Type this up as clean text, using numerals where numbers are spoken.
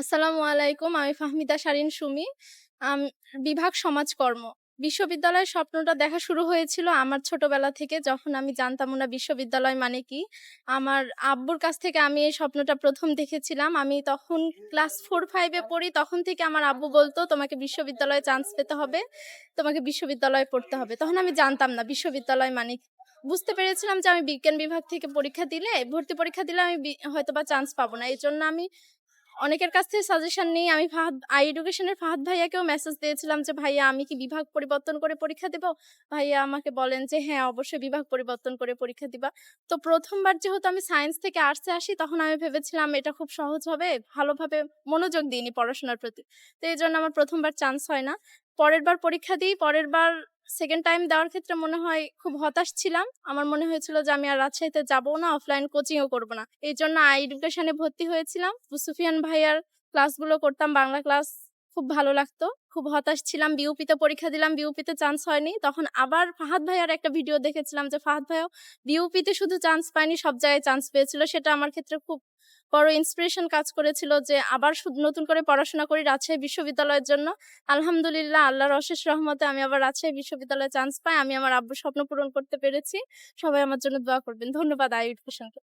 আসসালামু আলাইকুম। আমি ফাহমিদা শারীন সুমি। আম বিভাগ সমাজকর্ম। বিশ্ববিদ্যালয়ের স্বপ্নটা দেখা শুরু হয়েছিল আমার ছোটবেলা থেকে, যখন আমি জানতামও না বিশ্ববিদ্যালয় মানে কি। আমার আব্বুর কাছ থেকে আমি এই স্বপ্নটা ১ম দেখেছিলাম। আমি তখন ক্লাস ৪-৫ এ পড়ি। তখন থেকে আমার আব্বু বলত, "তোমাকে বিশ্ববিদ্যালয়ে চান্স পেতে হবে। তোমাকে বিশ্ববিদ্যালয়ে পড়তে হবে।" তখন আমি জানতাম না বিশ্ববিদ্যালয় মানে কি। বুঝতে পেরেছিলাম যে আমি বিজ্ঞান বিভাগ থেকে পরীক্ষা দিলে, ভর্তি পরীক্ষা দিলে আমি হয়তোবা চান্স পাবো না। এজন্য আমি অনেকের কাছ থেকে সাজেশন নেই। আমি আই এডুকেশন এর ফাহাদ ভাইয়াকেও মেসেজ দিয়েছিলাম যে, "ভাইয়া আমি কি বিভাগ পরিবর্তন করে পরীক্ষা দিব?" ভাইয়া আমাকে বলেন যে, "হ্যাঁ, অবশ্যই বিভাগ পরিবর্তন করে পরীক্ষা দিবা।" তো ১ম বার যেহেতু আমি সায়েন্স থেকে আর্টসে আসি, তখন আমি ভেবেছিলাম এটা খুব সহজ হবে। ভালোভাবে মনোযোগ দিইনি পড়াশোনার প্রতি। তো এজন্য আমার ১ম বার চান্স হয় না। পরের বার পরীক্ষা দিই। পরের বার 2nd টাইম দেওয়ার ক্ষেত্রে মনে হয় খুব হতাশ ছিলাম। আমার মনে হয়েছিল যে আমি আর রাজশাহীতে যাবও না, অফলাইন কোচিংও করব না। এইজন্য আই এডুকেশন এ ভর্তি হয়েছিলাম। আবু সুফিয়ান ভাইয়ার ক্লাসগুলো করতাম, বাংলা ক্লাস খুব ভালো লাগতো। খুব হতাশ ছিলাম। বিউপিতে পরীক্ষা দিলাম, বিউপিতে চান্স হয়নি। তখন আবার ফাহাদ ভাইয়ার একটা ভিডিও দেখেছিলাম যে ফাহাদ ভাইয়াও বিউপিতে শুধু চান্স পায়নি, সব জায়গায় চান্স পেয়েছিল। সেটা আমার ক্ষেত্রে খুব বড় ইন্সপিরেশন কাজ করেছিল যে আবার নতুন করে পড়াশোনা করি রাজশাহী বিশ্ববিদ্যালয়ের জন্য। আলহামদুলিল্লাহ, আল্লাহর অশেষ রহমতে আমি আবার রাজশাহী বিশ্ববিদ্যালয়ে চান্স পাই। আমি আমার আব্বুর স্বপ্ন পূরণ করতে পেরেছি। সবাই আমার জন্য দোয়া করবেন। ধন্যবাদ আই এডুকেশনকে।